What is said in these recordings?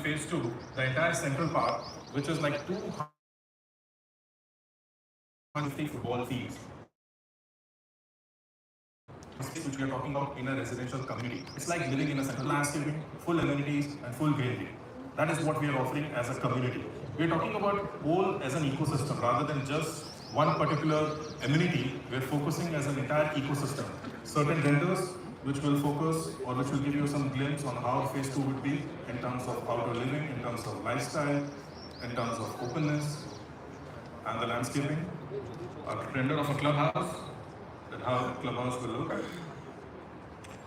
phase 2, the entire central park, which is like 250 football fields, which we are talking about in a residential community. It's like living in a central landscaping, full amenities and full greenery. That is what we are offering as a community. We are talking about whole as an ecosystem rather than just one particular amenity. We are focusing as an entire ecosystem. Certain vendors which will focus or which will give you some glimpse on how phase 2 would be in terms of outdoor living, in terms of lifestyle, in terms of openness and the landscaping. A render of a clubhouse, that how the clubhouse will look.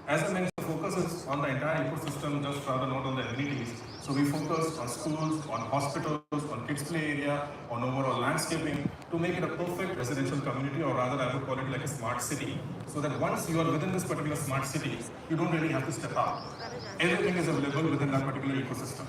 As I mentioned, the focus is on the entire ecosystem, just rather not on the amenities. So we focus on schools, on hospitals, on kids play area, on overall landscaping to make it a perfect residential community, or rather I would call it like a smart city. So that once you are within this particular smart city, you don't really have to step out. Everything is available within that particular ecosystem.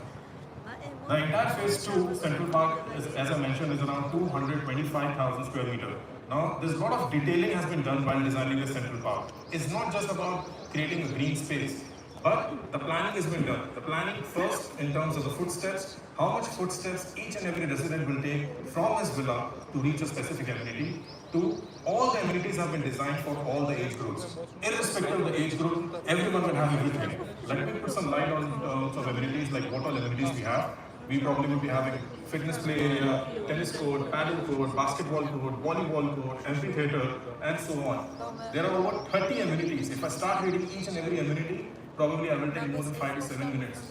The entire phase 2 Central Park, as I mentioned, is around 225,000 square meter. Now, there's a lot of detailing has been done while designing the Central Park. It's not just about creating a green space, but the planning has been done. The planning first in terms of the footsteps, how much footsteps each and every resident will take from his villa to reach a specific amenity, to all the amenities have been designed for all the age groups. Irrespective of the age group, everyone will have everything. Let me put some light on terms of amenities, like what all amenities we have. We probably will be having fitness play area, tennis court, paddle court, basketball court, volleyball court, amphitheater, and so on. There are over 30 amenities. If I start reading each and every amenity, probably I will take more than 5 to 7 minutes.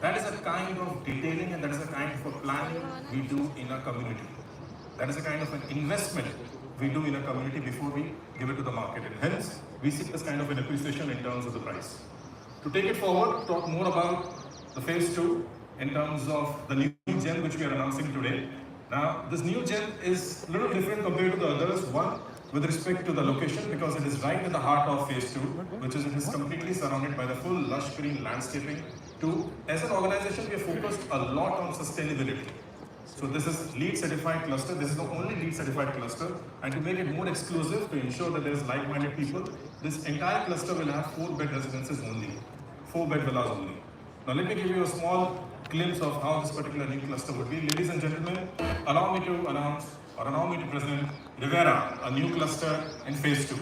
That is a kind of detailing and that is a kind of a planning we do in a community. That is a kind of an investment we do in a community before we give it to the market. And hence, we seek this kind of an appreciation in terms of the price. To take it forward, talk more about the phase 2 in terms of the new gem which we are announcing today. Now, this new gem is a little different compared to the others. One, with respect to the location, because it is right in the heart of phase 2, which is it is completely surrounded by the full lush green landscaping. Two, as an organization, we are focused a lot on sustainability. So this is LEED certified cluster. This is the only LEED certified cluster. And to make it more exclusive, to ensure that there is like-minded people, this entire cluster will have 4-bed residences only, 4-bed villas only. Now let me give you a small glimpse of how this particular new cluster would be. Ladies and gentlemen, allow me to announce or allow me to present Rivera, a new cluster in phase 2.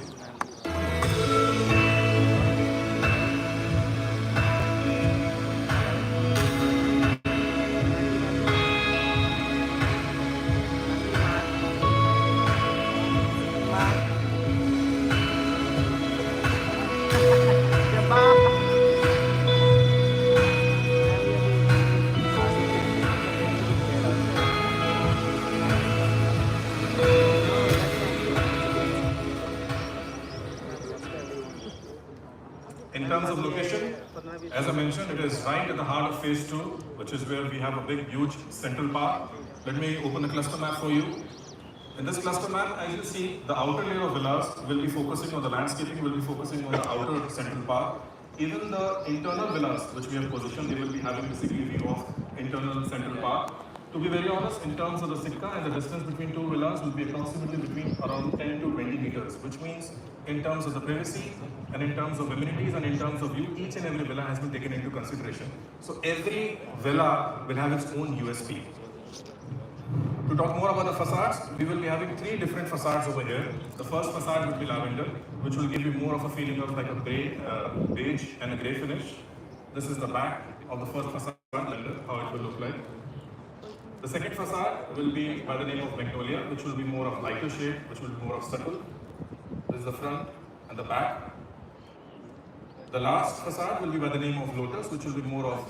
In terms of location, as I mentioned, it is right at the heart of phase 2, which is where we have a big, huge central park. Let me open the cluster map for you. In this cluster map, as you see, the outer layer of villas will be focusing on the landscaping, will be focusing on the outer central park. Even the internal villas, which we have positioned, they will be having basically view of internal central park. To be very honest, in terms of the Sikka and the distance between two villas will be approximately between around 10 to 20 meters, which means in terms of the privacy and in terms of amenities and in terms of view, each and every villa has been taken into consideration. So every villa will have its own USP. To talk more about the facades, we will be having 3 different facades over here. The first facade will be lavender, which will give you more of a feeling of like a gray, beige and a gray finish. This is the back of the first facade, how it will look like. The second facade will be by the name of Magnolia, which will be more of lighter shade, which will be more of subtle. This is the front and the back. The last facade will be by the name of Lotus, which will be more of